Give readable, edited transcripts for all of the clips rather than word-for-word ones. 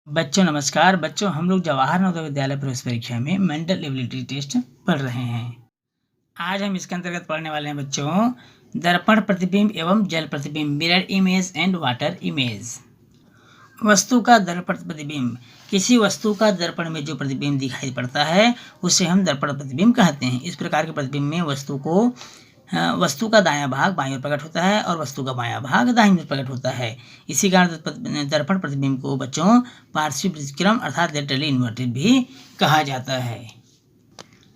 बच्चों नमस्कार। बच्चों हम लोग जवाहर नवोदय विद्यालय प्रवेश परीक्षा में मेंटल एबिलिटी टेस्ट पढ़ रहे हैं। आज हम इसके अंतर्गत पढ़ने वाले हैं बच्चों दर्पण प्रतिबिंब एवं जल प्रतिबिंब, mirror image and water image. वस्तु का दर्पण प्रतिबिंब, किसी वस्तु का दर्पण में जो प्रतिबिंब दिखाई पड़ता है उसे हम दर्पण प्रतिबिंब कहते हैं। इस प्रकार के प्रतिबिंब में वस्तु का दायां भाग बाईं ओर प्रकट होता है और वस्तु का बायां भाग दाहिनी ओर प्रकट होता है। इसी कारण दर्पण प्रतिबिंब को बच्चों पार्श्व व्यतिक्रम अर्थात लेटरली इन्वर्टेड भी कहा जाता है।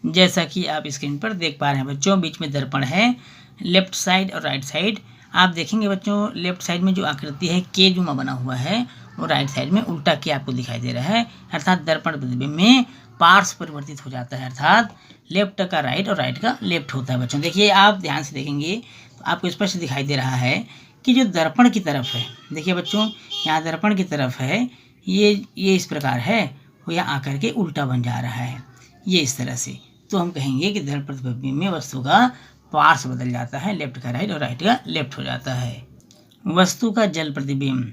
जैसा कि आप स्क्रीन पर देख पा रहे हैं बच्चों, बीच में दर्पण है, लेफ्ट साइड और राइट साइड। आप देखेंगे बच्चों लेफ्ट साइड में जो आकृति है के जुमा बना हुआ है और राइट साइड में उल्टा के आपको दिखाई दे रहा है, अर्थात दर्पण प्रतिबिंब में पार्श्व परिवर्तित हो जाता है, अर्थात लेफ्ट का राइट और राइट का लेफ्ट होता है। बच्चों देखिए, आप ध्यान से देखेंगे तो आपको स्पष्ट दिखाई दे रहा है कि जो दर्पण की तरफ है, देखिए बच्चों यहाँ दर्पण की तरफ है, ये इस प्रकार है, वो यहाँ आकर के उल्टा बन जा रहा है, ये इस तरह से। तो हम कहेंगे कि दर्पण प्रतिबिंब में वस्तु का पार्श्व बदल जाता है, लेफ्ट का राइट और राइट का लेफ्ट हो जाता है। वस्तु का जल प्रतिबिंब,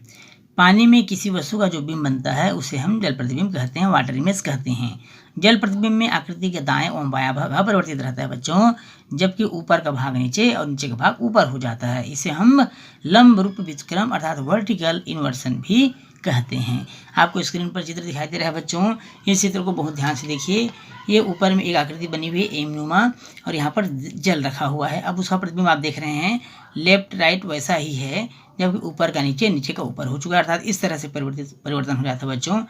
पानी में किसी वस्तु का जो बिंब बनता है उसे हम जल प्रतिबिंब कहते हैं, वाटर इमेज कहते हैं। जल प्रतिबिंब में आकृति के दाएं और बायां भाग अपरिवर्तित रहता है बच्चों, जबकि ऊपर का भाग नीचे और नीचे का भाग ऊपर हो जाता है। इसे हम लंब रूप व्यतिक्रम अर्थात वर्टिकल इन्वर्सन भी कहते हैं। आपको स्क्रीन पर चित्र दिखाई दे रहा है बच्चों, इस चित्र को बहुत ध्यान से देखिए। ये ऊपर में एक आकृति बनी हुई है एमनुमा और यहाँ पर जल रखा हुआ है। अब उसका प्रतिबिंब आप देख रहे हैं लेफ्ट राइट वैसा ही है, जबकि ऊपर का नीचे, नीचे का ऊपर हो चुका है, अर्थात इस तरह से परिवर्तन हो जाता है बच्चों।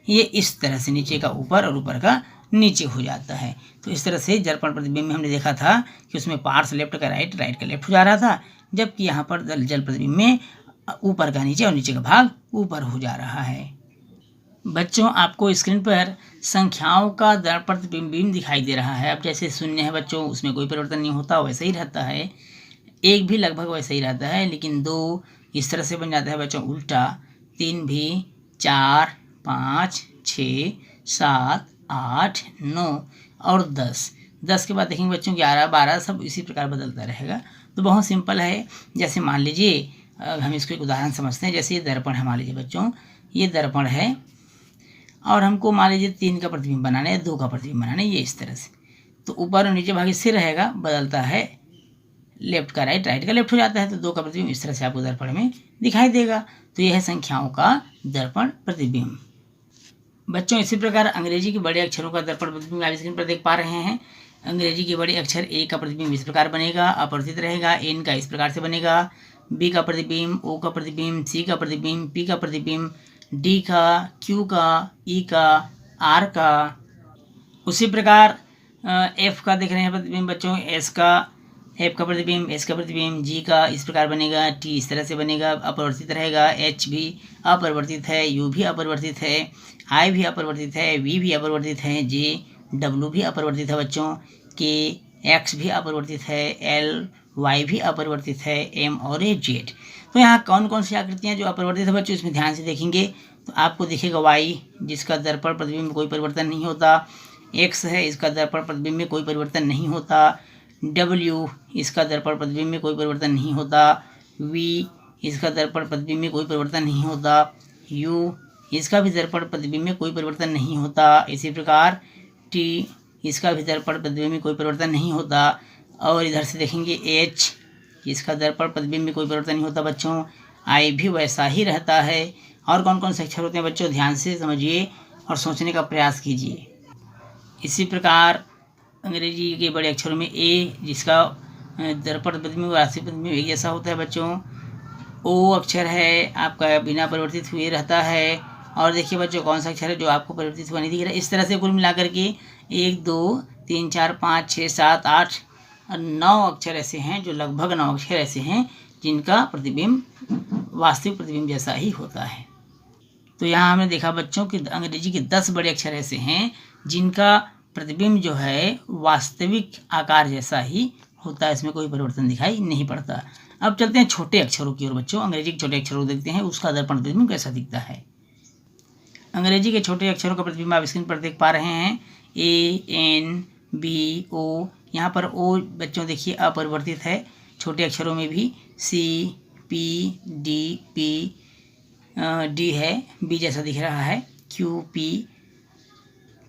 ये इस तरह से नीचे का ऊपर और ऊपर का नीचे हो जाता है। तो इस तरह से दर्पण प्रतिबिंब में हमने देखा था कि उसमें पार्श्व लेफ्ट का राइट, राइट का लेफ्ट हो जा रहा था, जबकि यहाँ पर जल प्रतिबिंब में ऊपर का नीचे और नीचे का भाग ऊपर हो जा रहा है। बच्चों आपको स्क्रीन पर संख्याओं का दर्पण प्रतिबिंब दिखाई दे रहा है। अब जैसे 0 है बच्चों, उसमें कोई परिवर्तन नहीं होता, वैसे ही रहता है। 1 भी लगभग वैसे ही रहता है, लेकिन 2 इस तरह से बन जाता है बच्चों उल्टा, 3 भी, 4, 5, 6, 7, 8, 9 और 10 के बाद देखेंगे बच्चों 11, 12 सब इसी प्रकार बदलता रहेगा। तो बहुत सिंपल है। जैसे मान लीजिए हम इसको एक उदाहरण समझते हैं। जैसे ये दर्पण है, मान लीजिए बच्चों ये दर्पण है और हमको मान लीजिए 3 का प्रतिबिंब बनाना है, 2 का प्रतिबिंब बनाना है, ये इस तरह से। तो ऊपर और नीचे भाग इससे रहेगा, बदलता है, लेफ्ट का राइट, राइट का लेफ्ट हो जाता है। तो 2 का प्रतिबिंब इस तरह से आपको दर्पण में दिखाई देगा। तो यह है संख्याओं का दर्पण प्रतिबिंब। बच्चों इसी प्रकार अंग्रेजी के बड़े अक्षरों का दर्पण प्रतिबिंब आप स्क्रीन पर देख पा रहे हैं। अंग्रेजी के बड़े अक्षर ए का प्रतिबिंब इस प्रकार बनेगा, अपरिवर्तित रहेगा। एन का इस प्रकार से बनेगा, बी का प्रतिबिंब, ओ का प्रतिबिंब, सी का प्रतिबिंब, पी का प्रतिबिंब, डी का, क्यू का, ई का, आर का। उसी प्रकार एफ का देख रहे हैं प्रतिबिंब बच्चों, एस का, एफ का प्रतिबिंब, एस का प्रतिबिंब, जी का इस प्रकार बनेगा, टी इस तरह से बनेगा, अपरिवर्तित रहेगा। एच भी अपरिवर्तित है, यू भी अपरिवर्तित है, आई भी अपरिवर्तित है, वी भी अपरिवर्तित है, जे, डब्ल्यू भी अपरिवर्तित है बच्चों, के, एक्स भी अपरिवर्तित है, एल, वाई भी अपरिवर्तित है, एम और जेड। तो यहाँ कौन कौन सी आकृतियाँ जो अपरिवर्तित है बच्चों, इसमें ध्यान से देखेंगे तो आपको दिखेगा वाई, जिसका दर्पण प्रतिबिंब में कोई परिवर्तन नहीं होता। एक्स है, इसका दर्पण प्रतिबिंब में कोई परिवर्तन नहीं होता। डब्ल्यू, इसका दर्पण प्रतिबिंब में कोई परिवर्तन नहीं होता। वी, इसका दर्पण प्रतिबिंब में कोई परिवर्तन नहीं होता। यू, इसका भी दर्पण प्रतिबिंब में कोई परिवर्तन नहीं होता। इसी प्रकार टी, इसका भी दर्पण प्रतिबिंब में कोई परिवर्तन नहीं होता। और इधर से देखेंगे एच, इसका दर्पण प्रतिबिंब में कोई परिवर्तन नहीं होता बच्चों। आई भी वैसा ही रहता है। और कौन कौन से अक्षर होते हैं बच्चों, ध्यान से समझिए और सोचने का प्रयास कीजिए। इसी प्रकार अंग्रेजी के बड़े अक्षरों में ए, जिसका दर्पण प्रतिबिंब वास्तविक प्रतिबिंब एक जैसा होता है बच्चों। ओ अक्षर है आपका बिना परिवर्तित हुए रहता है। और देखिए बच्चों कौन सा अक्षर है जो आपको परिवर्तित हुआ नहीं दिख रहा है। इस तरह से कुल मिलाकर के 1, 2, 3, 4, 5, 6, 7, 8 और 9 अक्षर ऐसे हैं, जो लगभग 9 अक्षर ऐसे हैं जिनका प्रतिबिंब वास्तविक प्रतिबिंब जैसा ही होता है। तो यहाँ हमने देखा बच्चों कि अंग्रेजी के 10 बड़े अक्षर ऐसे हैं जिनका प्रतिबिंब जो है वास्तविक आकार जैसा ही होता है, इसमें कोई परिवर्तन दिखाई नहीं पड़ता। अब चलते हैं छोटे अक्षरों की ओर बच्चों। अंग्रेजी के छोटे अक्षरों को देखते हैं, उसका दर्पण प्रतिबिंब कैसा दिखता है। अंग्रेजी के छोटे अक्षरों का प्रतिबिंब आप स्क्रीन पर देख पा रहे हैं, ए, एन, बी, ओ। यहाँ पर ओ बच्चों देखिए अपरिवर्तित है, छोटे अक्षरों में भी। सी, पी, डी, पी, डी है, बी जैसा दिख रहा है। क्यू पी,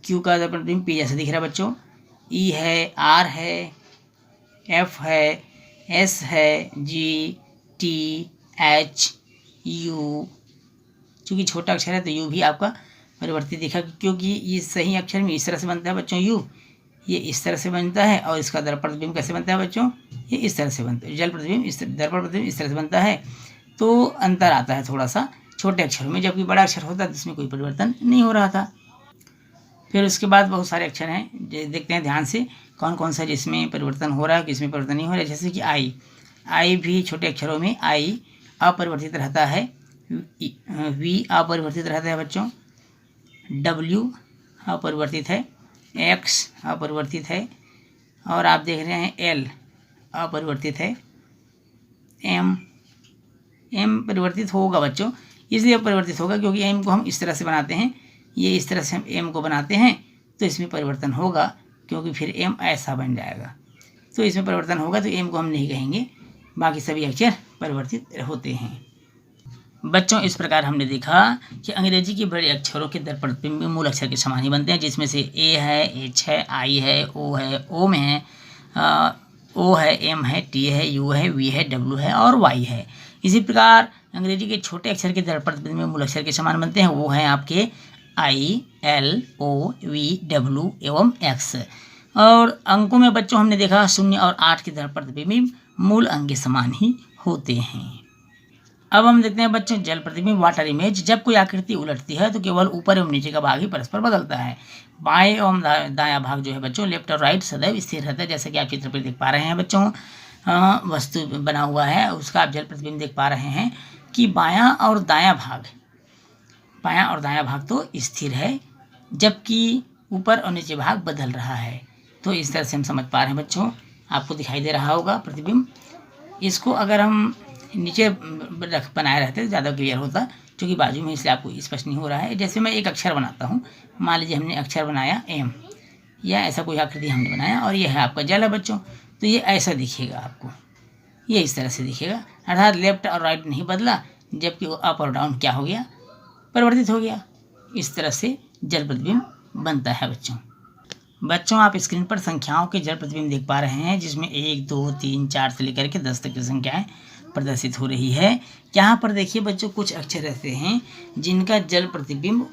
क्यू का दर्पण प्रतिबिंब पी जैसा दिख रहा है बच्चों। ई है, आर है, एफ है, एस है, जी, टी, एच, यू। चूँकि छोटा अक्षर है तो यू भी आपका परिवर्तित दिखा, क्योंकि ये सही अक्षर में इस तरह से बनता है बच्चों यू, ये इस तरह से बनता है। और इसका दर्पण प्रतिबिंब कैसे बनता है बच्चों, ये इस तरह से बनता है। जल प्रतिबिंब दर्पण प्रतिबिंब इस तरह से बनता है। तो अंतर आता है थोड़ा सा छोटे अक्षरों में, जबकि बड़ा अक्षर होता है तो इसमें कोई परिवर्तन नहीं हो रहा था। फिर उसके बाद बहुत सारे अक्षर हैं, देखते हैं ध्यान से कौन कौन सा जिसमें परिवर्तन हो रहा है, किसमें परिवर्तन नहीं हो रहा है। जैसे कि आई भी छोटे अक्षरों में आई अपरिवर्तित रहता है, वी अपरिवर्तित रहता है बच्चों, डब्ल्यू अपरिवर्तित है, एक्स अपरिवर्तित है, और आप देख रहे हैं एल अपरिवर्तित है, एम परिवर्तित होगा बच्चों। इसलिए परिवर्तित होगा क्योंकि एम को हम इस तरह से बनाते हैं, ये इस तरह से हम एम को बनाते हैं, तो इसमें परिवर्तन होगा, क्योंकि फिर एम ऐसा बन जाएगा, तो इसमें परिवर्तन होगा, तो एम को हम नहीं कहेंगे। बाकी सभी अक्षर परिवर्तित होते हैं बच्चों। इस प्रकार हमने देखा कि अंग्रेजी के बड़े अक्षरों के दर्पण प्रतिबिंब मूल अक्षर के समान ही बनते हैं, जिसमें से ए है, एच है, आई है, ओ है, ओ में है, ओ है, एम है, टी है, यू है, वी है, डब्ल्यू है और वाई है। इसी प्रकार अंग्रेजी के छोटे अक्षर के दर्पण प्रतिबिंब मूल अक्षर के समान बनते हैं, वो हैं आपके आई, एल, ओ, वी, डब्ल्यू एवं एक्स। और अंकों में बच्चों हमने देखा 0 और 8 के दर्पण प्रतिबिंब मूल अंक के समान ही होते हैं। अब हम देखते हैं बच्चों जल प्रतिबिंब वाटर इमेज। जब कोई आकृति उलटती है तो केवल ऊपर एवं नीचे का भाग ही परस्पर बदलता है। बाएं एवं दायां भाग जो है बच्चों, लेफ्ट और राइट, सदैव स्थिर रहता है। जैसे कि आप चित्र पर देख पा रहे हैं बच्चों, वस्तु बना हुआ है, उसका आप जल प्रतिबिंब देख पा रहे हैं कि बायां और दायां भाग तो स्थिर है, जबकि ऊपर और नीचे भाग बदल रहा है। तो इस तरह से हम समझ पा रहे हैं बच्चों, आपको दिखाई दे रहा होगा प्रतिबिंब। इसको अगर हम नीचे बनाए रहते तो ज़्यादा क्लियर होता, क्योंकि बाजू में इसलिए आपको स्पष्ट नहीं हो रहा है। जैसे मैं एक अक्षर बनाता हूँ, मान लीजिए हमने अक्षर बनाया एम, या ऐसा कोई आकृति हमने बनाया, और ये है आपका जल है बच्चों, तो ये ऐसा दिखेगा आपको, ये इस तरह से दिखेगा, अर्थात लेफ्ट और राइट नहीं बदला, जबकि अप और डाउन क्या हो गया, परिवर्तित हो गया। इस तरह से जल प्रतिबिंब बनता है बच्चों आप स्क्रीन पर संख्याओं के जल प्रतिबिंब देख पा रहे हैं, जिसमें 1, 2, 3, 4 से लेकर के 10 तक की संख्याएं प्रदर्शित हो रही है। यहाँ पर देखिए बच्चों, कुछ अक्षर ऐसे हैं जिनका जल प्रतिबिंब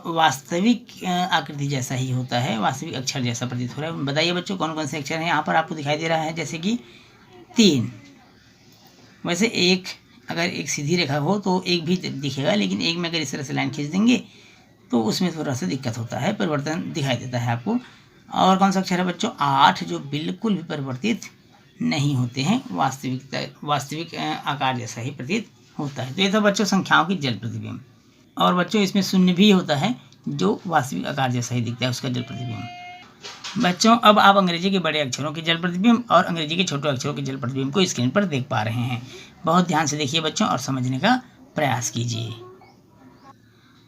वास्तविक आकृति जैसा ही होता है, वास्तविक अक्षर जैसा प्रतीत हो रहा है। बताइए बच्चों कौन कौन से अक्षर हैं। यहाँ पर आपको दिखाई दे रहा है जैसे कि 3, वैसे एक अगर एक सीधी रेखा हो तो एक भी दिखेगा, लेकिन एक में अगर इस तरह से लाइन खींच देंगे तो उसमें थोड़ा सा दिक्कत होता है, परिवर्तन दिखाई देता है आपको। और कौन सा अक्षर है बच्चों, 8, जो बिल्कुल भी परिवर्तित नहीं होते हैं, वास्तविक आकार जैसा ही प्रतीत होता है। तो ये तो बच्चों संख्याओं की जल प्रतिबिंब। और बच्चों इसमें 0 भी होता है, जो वास्तविक आकार जैसा ही दिखता है, उसका जल प्रतिबिंब। बच्चों अब आप अंग्रेजी के बड़े अक्षरों के जल प्रतिबिंब और अंग्रेजी के छोटे अक्षरों के जल प्रतिबिंब को स्क्रीन पर देख पा रहे हैं। बहुत ध्यान से देखिए बच्चों और समझने का प्रयास कीजिए।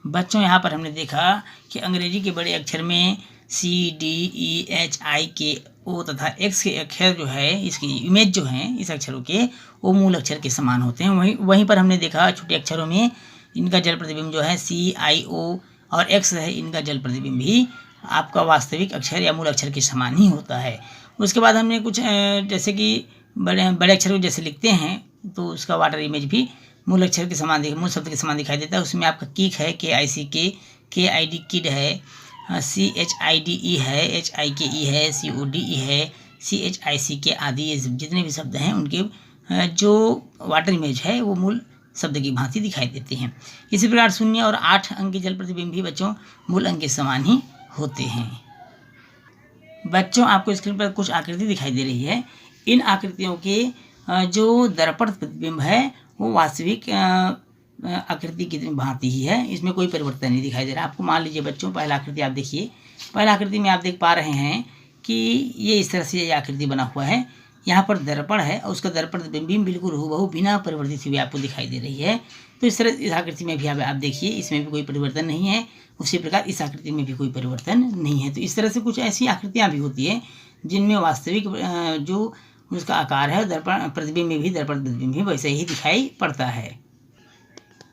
बच्चों यहाँ पर हमने देखा कि अंग्रेजी के बड़े अक्षर में C, D, E, H, I, K, O तथा X के अक्षर जो है, इसकी इमेज जो है इस अक्षरों के, वो मूल अक्षर के समान होते हैं। वहीं पर हमने देखा छोटे अक्षरों में इनका जल प्रतिबिंब जो है C, I, O और X है, इनका जल प्रतिबिंब भी आपका वास्तविक अक्षर या मूल अक्षर के समान ही होता है। उसके बाद हमने कुछ जैसे कि बड़े अक्षर को जैसे लिखते हैं तो उसका वाटर इमेज भी मूल अक्षर के समान मूल शब्द के समान दिखाई देता है। उसमें आपका किक है, KICK, KID किड है, CHIDE है, HIKE है, CODE है, CHICK आदि, ये जितने भी शब्द हैं उनके जो वाटर इमेज है वो मूल शब्द की भांति दिखाई देते हैं। इसी प्रकार 0 और 8 अंक के जल प्रतिबिंब भी बच्चों मूल अंक के समान ही होते हैं। बच्चों आपको स्क्रीन पर कुछ आकृति दिखाई दे रही है। इन आकृतियों के जो दर्पण प्रतिबिंब है वो वास्तविक आकृति की भांति ही है, इसमें कोई परिवर्तन नहीं दिखाई दे रहा आपको। मान लीजिए बच्चों पहला आकृति आप देखिए, पहला आकृति में आप देख पा रहे हैं कि ये इस तरह से ये आकृति बना हुआ है। यहाँ पर दर्पण है और उसका दर्पण प्रतिबिंब बिल्कुल हूबहू बिना परिवर्तित हुए आपको दिखाई दे रही है। तो इस तरह इस आकृति में भी आप देखिए, इसमें भी कोई परिवर्तन नहीं है। उसी प्रकार इस आकृति में भी कोई परिवर्तन नहीं है। तो इस तरह से कुछ ऐसी आकृतियाँ भी होती है जिनमें वास्तविक जो उसका आकार है दर्पण प्रतिबिंब में भी दर्पण प्रतिबिंब भी वैसे ही दिखाई पड़ता है।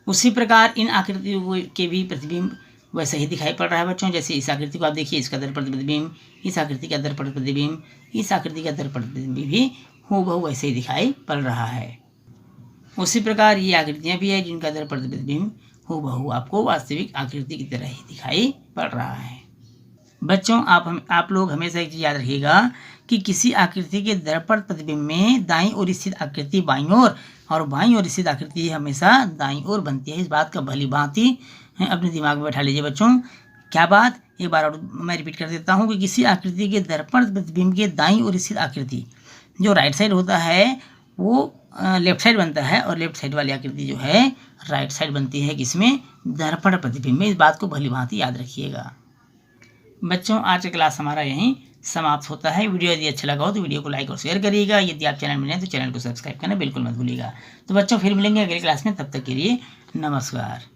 उसी प्रकार इन आकृतियों के भी प्रतिबिंब वैसे ही दिखाई पड़ रहा है बच्चों। जैसे इस आकृति को आप देखिए, इसका दर्पण प्रतिबिंब, इस आकृति का दर्पण प्रतिबिंब, इस आकृति का दर्पण प्रतिबिंब भी हूबहू वैसे ही दिखाई पड़ रहा है। उसी प्रकार ये आकृतियाँ भी है जिनका दर्पण प्रतिबिंब हूबहू आपको वास्तविक आकृति की तरह ही दिखाई पड़ रहा है। बच्चों आप लोग हमेशा एक चीज़ याद रखिएगा कि किसी आकृति के दर्पण प्रतिबिंब में दाईं ओर स्थित आकृति बाईं ओर और बाईं ओर स्थित आकृति हमेशा दाईं ओर बनती है। इस बात का भली भांति अपने दिमाग में बैठा लीजिए बच्चों। क्या बात, एक बार और मैं रिपीट कर देता हूँ कि किसी आकृति के दर्पण प्रतिबिंब के दाईं ओर स्थित आकृति जो राइट साइड होता है वो लेफ्ट साइड बनता है और लेफ्ट साइड वाली आकृति जो है राइट साइड बनती है किसमें, दर्पण प्रतिबिंब में। इस बात को भली भांति याद रखिएगा। बच्चों आज का क्लास हमारा यहीं समाप्त होता है। वीडियो यदि अच्छा लगा हो तो वीडियो को लाइक और शेयर करिएगा। यदि आप चैनल में नए तो चैनल को सब्सक्राइब करना बिल्कुल मत भूलिएगा। तो बच्चों फिर मिलेंगे अगली क्लास में, तब तक के लिए नमस्कार।